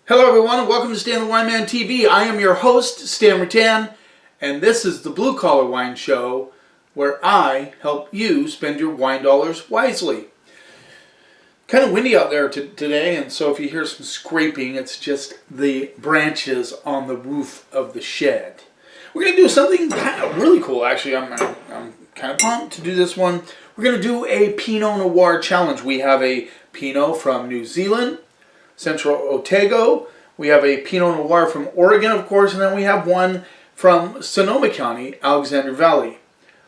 Hello everyone and welcome to Stan the Wine Man TV. I am your host, Stan Rattan, and this is the Blue Collar Wine Show where I help you spend your wine dollars wisely. Kind of windy out there today, and so if you hear some scraping, it's just the branches on the roof of the shed. We're going to do something kind of really cool, actually. I'm kind of pumped to do this one. We're going to do a Pinot Noir challenge. We have a Pinot from New Zealand, Central Otago. We have a Pinot Noir from Oregon, of course, and then we have one from Sonoma County, Alexander Valley.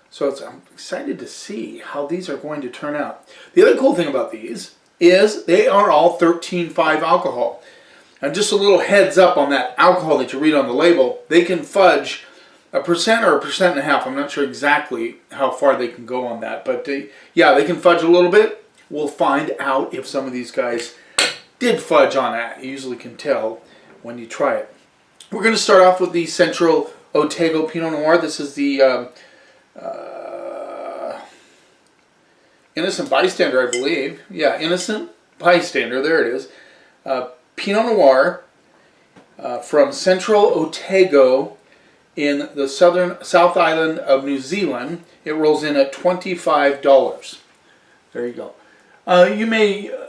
So I'm excited to see how these are going to turn out. The other cool thing about these is they are all 13.5 alcohol. And just a little heads up on that alcohol that you read on the label, they can fudge 1% or 1.5%. I'm not sure exactly how far they can go on that, but yeah, they can fudge a little bit. We'll find out if some of these guys did fudge on that. You usually can tell when you try it. We're going to start off with the Central Otago Pinot Noir. This is the Innocent Bystander, I believe. Yeah, Innocent Bystander, there it is. Pinot Noir from Central Otago in the South Island of New Zealand. It rolls in at $25. There you go.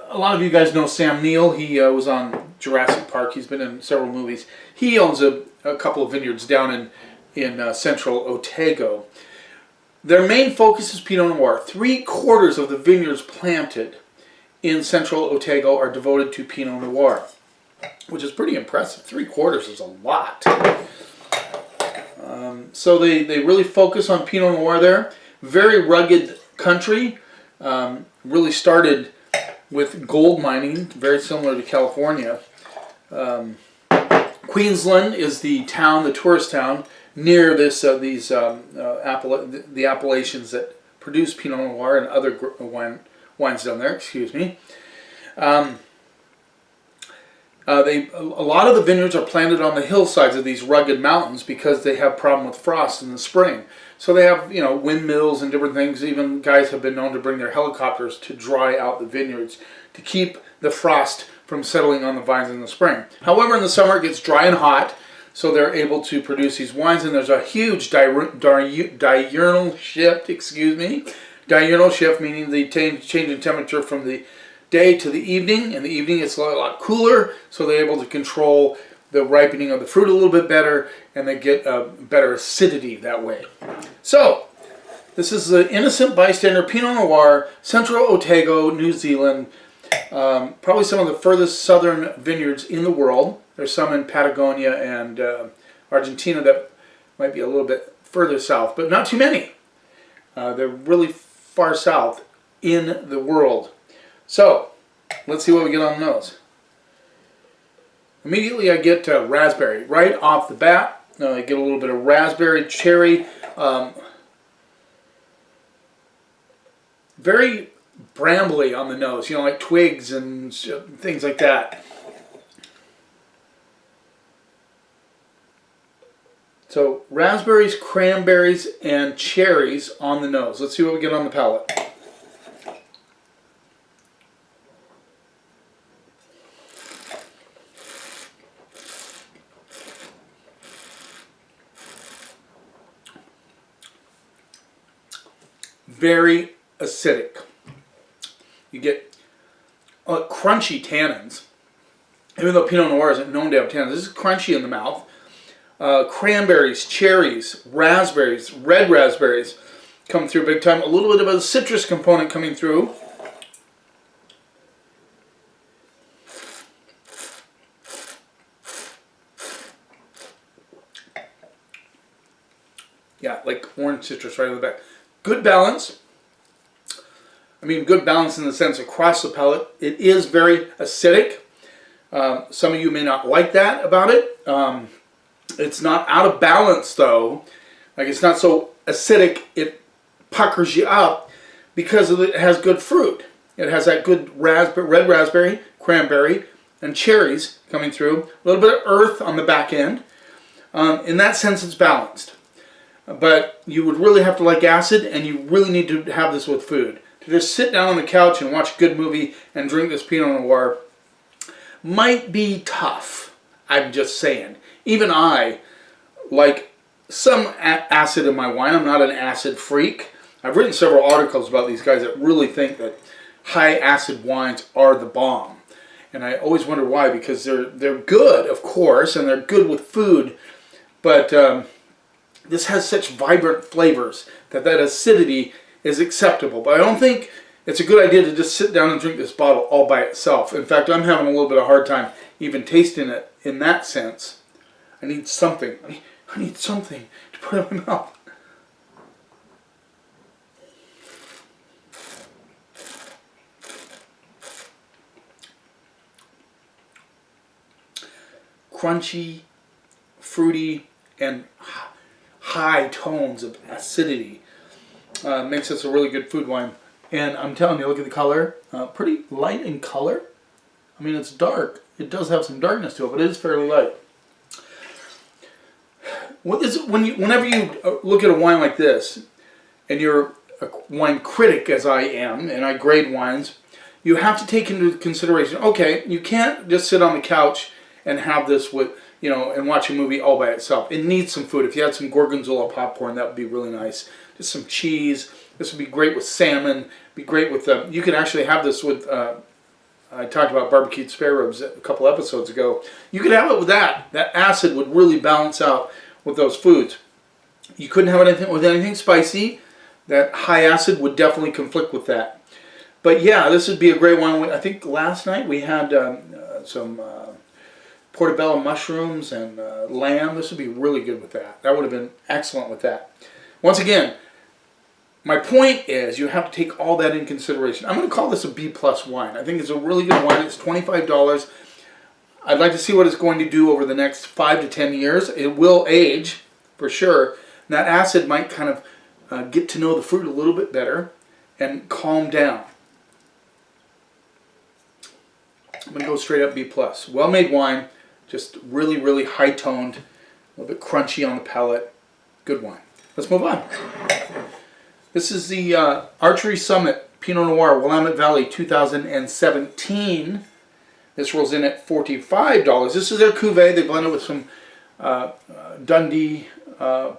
A lot of you guys know Sam Neill. He was on Jurassic Park. He's been in several movies. He owns a couple of vineyards down in Central Otago. Their main focus is Pinot Noir. 3/4 of the vineyards planted in Central Otago are devoted to Pinot Noir, which is pretty impressive. 3/4 is a lot. So they really focus on Pinot Noir there. Very rugged country. Really started with gold mining, very similar to California. Queensland is the town, the tourist town, near the Appalachians that produce Pinot Noir and other wines down there. Excuse me. A lot of the vineyards are planted on the hillsides of these rugged mountains because they have problem with frost in the spring. So they have, windmills and different things. Even guys have been known to bring their helicopters to dry out the vineyards to keep the frost from settling on the vines in the spring. However, in the summer it gets dry and hot, so they're able to produce these wines, and there's a huge diurnal shift, diurnal shift, meaning the change in temperature from the day to the evening. In the evening it's a lot cooler, so they're able to control the ripening of the fruit a little bit better, and they get a better acidity that way. So, this is the Innocent Bystander Pinot Noir, Central Otago, New Zealand. Probably some of the furthest southern vineyards in the world. There's some in Patagonia and Argentina that might be a little bit further south, but not too many. They're really far south in the world. So, let's see what we get on the nose. Immediately I get raspberry right off the bat. I get a little bit of raspberry, cherry. Very brambly on the nose, like twigs and things like that. So raspberries, cranberries, and cherries on the nose. Let's see what we get on the palate. Very acidic. You get crunchy tannins. Even though Pinot Noir isn't known to have tannins, this is crunchy in the mouth. Cranberries, cherries, raspberries, red raspberries come through big time. A little bit of a citrus component coming through. Yeah, like orange citrus right in the back. Good balance. I mean, good balance in the sense across the palate. It is very acidic. Some of you may not like that about it. It's not out of balance though. Like, it's not so acidic it puckers you up because it has good fruit. It has that good red raspberry, cranberry, and cherries coming through. A little bit of earth on the back end. In that sense, it's balanced. But you would really have to like acid, and you really need to have this with food. To just sit down on the couch and watch a good movie and drink this Pinot Noir, might be tough. I'm just saying. Even I like some acid in my wine. I'm not an acid freak. I've written several articles about these guys that really think that high acid wines are the bomb. And I always wonder why, because they're good, of course, and they're good with food, but this has such vibrant flavors that acidity is acceptable. But I don't think it's a good idea to just sit down and drink this bottle all by itself. In fact, I'm having a little bit of a hard time even tasting it in that sense. I need something. I need something to put in my mouth. Crunchy, fruity, and high tones of acidity. Makes this a really good food wine. And I'm telling you, look at the color. Pretty light in color. I mean, it's dark. It does have some darkness to it, but it is fairly light. Whenever you look at a wine like this, and you're a wine critic as I am, and I grade wines, you have to take into consideration, okay, you can't just sit on the couch and have this with, and watch a movie all by itself. It needs some food. If you had some gorgonzola popcorn, that would be really nice. Just some cheese. This would be great with salmon. Be great with you could actually have this with. I talked about barbecued spare ribs a couple episodes ago. You could have it with that. That acid would really balance out with those foods. You couldn't have it with anything spicy. That high acid would definitely conflict with that. But yeah, this would be a great one. I think last night we had some portobello mushrooms and lamb. This would be really good with that. That would have been excellent with that. Once again, my point is you have to take all that in consideration. I'm going to call this a B+ wine. I think it's a really good wine. It's $25. I'd like to see what it's going to do over the next 5 to 10 years. It will age, for sure. And that acid might kind of get to know the fruit a little bit better and calm down. I'm going to go straight up B+. Well-made wine, just really, really high-toned, a little bit crunchy on the palate. Good wine. Let's move on. This is the Archery Summit Pinot Noir, Willamette Valley 2017. This rolls in at $45. This is their cuvee. They blend it with some Dundee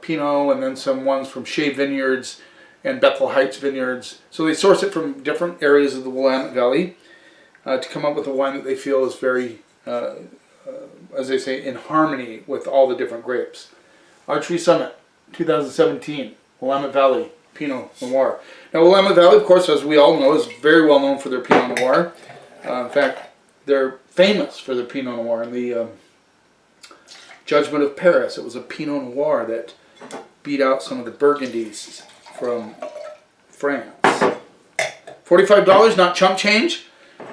Pinot and then some ones from Shea Vineyards and Bethel Heights Vineyards. So they source it from different areas of the Willamette Valley to come up with a wine that they feel is very, as they say, in harmony with all the different grapes. Archery Summit 2017, Willamette Valley Pinot Noir. Now, Willamette Valley, of course, as we all know, is very well known for their Pinot Noir. In fact, they're famous for their Pinot Noir. In the Judgment of Paris, it was a Pinot Noir that beat out some of the Burgundies from France. $45, not chump change.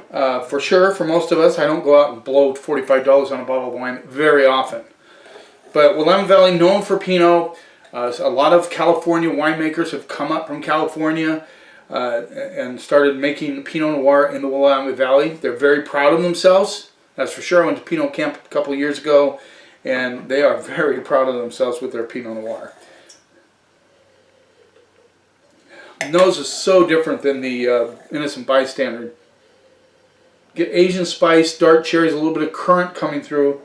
For sure, for most of us, I don't go out and blow $45 on a bottle of wine very often. But Willamette Valley, known for Pinot. A lot of California winemakers have come up from California and started making Pinot Noir in the Willamette Valley. They're very proud of themselves, that's for sure. I went to Pinot Camp a couple of years ago, and they are very proud of themselves with their Pinot Noir. Nose is so different than the Innocent Bystander. Get Asian spice, dark cherries, a little bit of currant coming through.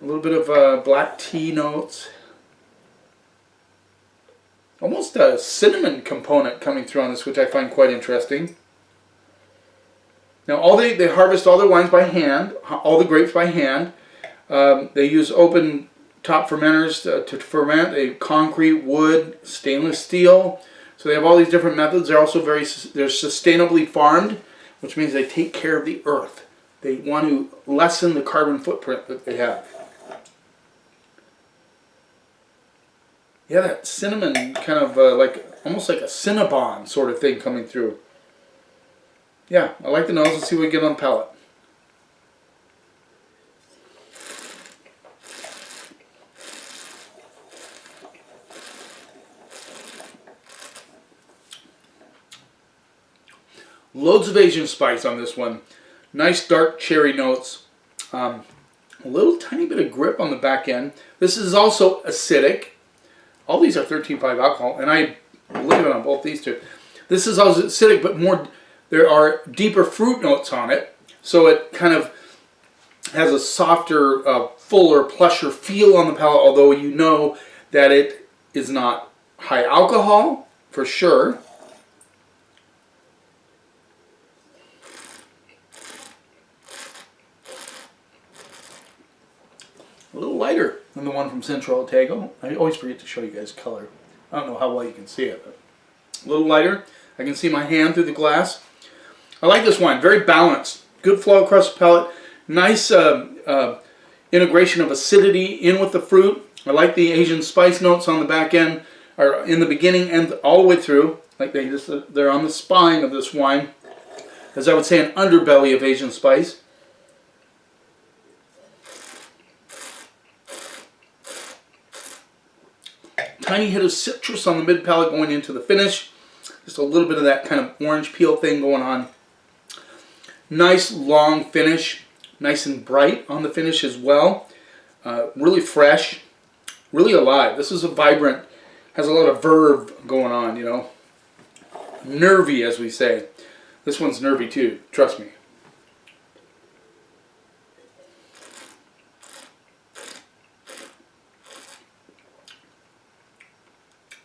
A little bit of black tea notes. Almost a cinnamon component coming through on this, which I find quite interesting. Now, they harvest all their wines by hand, all the grapes by hand. They use open top fermenters to ferment a concrete, wood, stainless steel. So they have all these different methods. They're also they're sustainably farmed, which means they take care of the earth. They want to lessen the carbon footprint that they have. Yeah, that cinnamon kind of almost like a Cinnabon sort of thing coming through. Yeah, I like the nose. Let's see what we get on the palate. Loads of Asian spice on this one. Nice dark cherry notes. A little tiny bit of grip on the back end. This is also acidic. All these are 13.5 alcohol, and I believe it on both these two. This is also acidic, but there are deeper fruit notes on it. So it kind of has a softer, fuller, plusher feel on the palate, although you know that it is not high alcohol, for sure. A little lighter than the one from Central Otago. I always forget to show you guys color. I don't know how well you can see it, but a little lighter. I can see my hand through the glass. I like this wine. Very balanced. Good flow across the palate. Nice integration of acidity in with the fruit. I like the Asian spice notes on the back end, or in the beginning and all the way through. Like they're on the spine of this wine. As I would say, an underbelly of Asian spice. Tiny hit of citrus on the mid palate going into the finish. Just a little bit of that kind of orange peel thing going on. Nice long finish. Nice and bright on the finish as well. Really fresh. Really alive. This is a vibrant, has a lot of verve going on, you know. Nervy, as we say. This one's nervy too, trust me.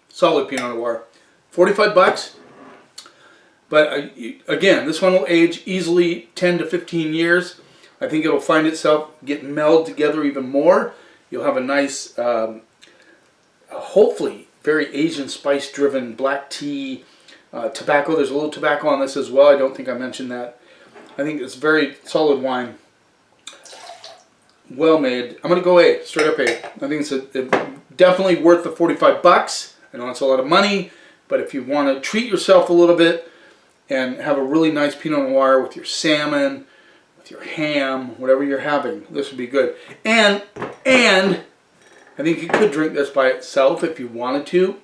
Solid Pinot Noir. 45 bucks. But again, this one will age easily 10 to 15 years. I think it'll find itself get melded together even more. You'll have a nice, hopefully, very Asian spice-driven black tea, tobacco. There's a little tobacco on this as well. I don't think I mentioned that. I think it's very solid wine. Well made. I'm going to go A, straight up A. I think it's definitely worth the 45 bucks. I know it's a lot of money, but if you want to treat yourself a little bit and have a really nice Pinot Noir with your salmon, with your ham, whatever you're having, this would be good. And I think you could drink this by itself if you wanted to.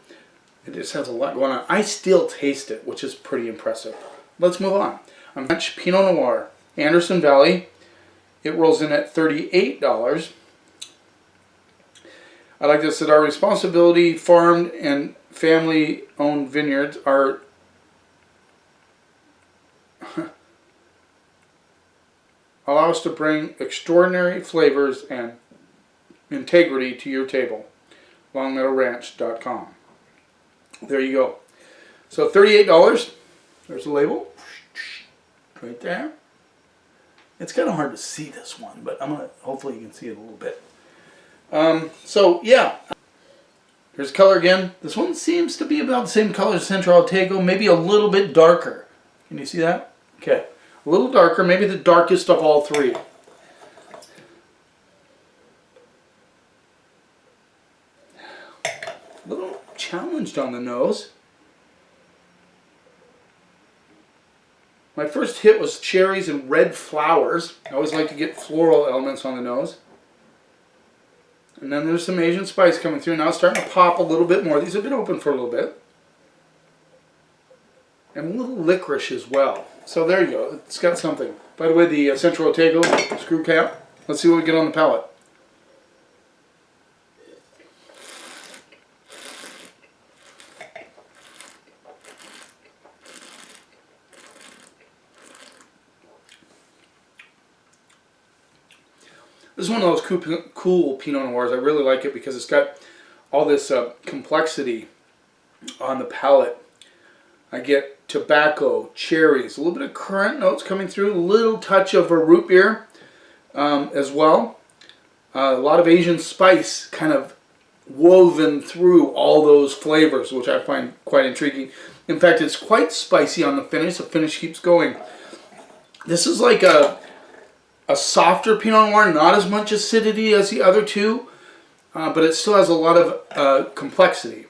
It just has a lot going on. I still taste it, which is pretty impressive. Let's move on. I'm French Pinot Noir, Anderson Valley. It rolls in at $38. I like this, that our responsibility farmed and family-owned vineyards are allow us to bring extraordinary flavors and integrity to your table. LongmeadowRanch.com. There you go. So $38. There's the label. Right there. It's kind of hard to see this one, but hopefully you can see it a little bit. So yeah, here's color again. This one seems to be about the same color as Central Otago, maybe a little bit darker. Can you see that? Okay, a little darker, maybe the darkest of all three. A little challenged on the nose. My first hit was cherries and red flowers. I always like to get floral elements on the nose. And then there's some Asian spice coming through. Now it's starting to pop a little bit more. These have been open for a little bit. And a little licorice as well. So there you go. It's got something. By the way, the Central Otago screw cap. Let's see what we get on the palate. This is one of those cool Pinot Noirs. I really like it because it's got all this complexity on the palate. I get tobacco, cherries, a little bit of currant notes coming through, a little touch of a root beer as well. A lot of Asian spice kind of woven through all those flavors, which I find quite intriguing. In fact, it's quite spicy on the finish. The finish keeps going. This is like a softer Pinot Noir, not as much acidity as the other two, but it still has a lot of complexity.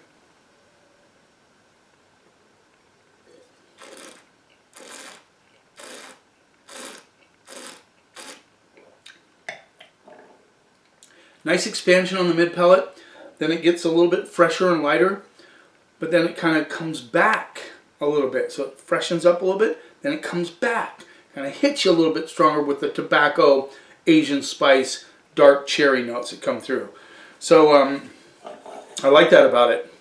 Nice expansion on the mid palate, then it gets a little bit fresher and lighter, but then it kind of comes back a little bit. So it freshens up a little bit, then it comes back. Kind of hits you a little bit stronger with the tobacco, Asian spice, dark cherry notes that come through. So I like that about it.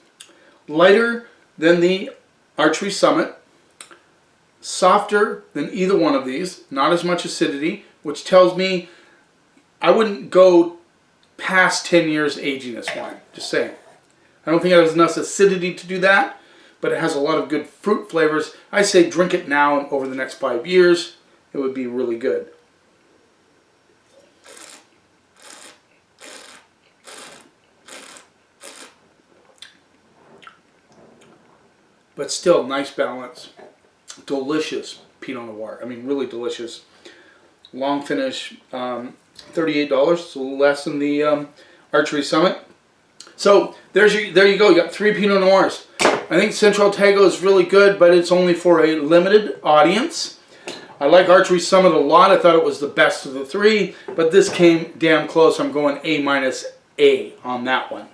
Lighter than the Archery Summit. softer than either one of these, not as much acidity, which tells me I wouldn't go past 10 years aging this wine. Just saying. I don't think it has enough acidity to do that, but it has a lot of good fruit flavors. I say drink it now, and over the next 5 years, it would be really good. But still, nice balance. Delicious Pinot Noir. I mean, really delicious. Long finish, $38. It's a little less than the Archery Summit. So there you go. You got 3 Pinot Noirs. I think Central Otago is really good, but it's only for a limited audience. I like Archery Summit a lot. I thought it was the best of the 3, but this came damn close. I'm going A- on that one.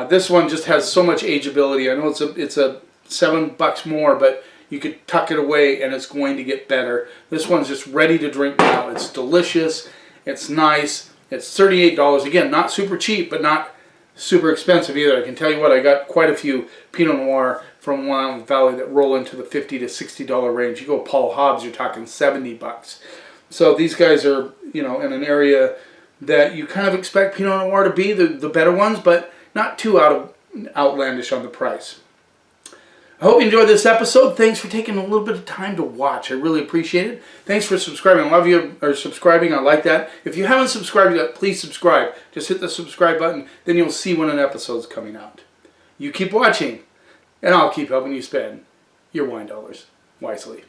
This one just has so much ageability. I know it's a $7 more, but you could tuck it away and it's going to get better. This one's just ready to drink now. It's delicious. It's nice. It's $38. Again, not super cheap, but not super expensive either. I can tell you what, I got quite a few Pinot Noir from Willamette Valley that roll into the $50 to $60 range. You go Paul Hobbs, you're talking $70. So these guys are, you know, in an area that you kind of expect Pinot Noir to be the better ones, but not too outlandish on the price. I hope you enjoyed this episode. Thanks for taking a little bit of time to watch. I really appreciate it. Thanks for subscribing. I love you are subscribing. I like that. If you haven't subscribed yet, please subscribe. Just hit the subscribe button. Then you'll see when an episode's coming out. You keep watching, and I'll keep helping you spend your wine dollars wisely.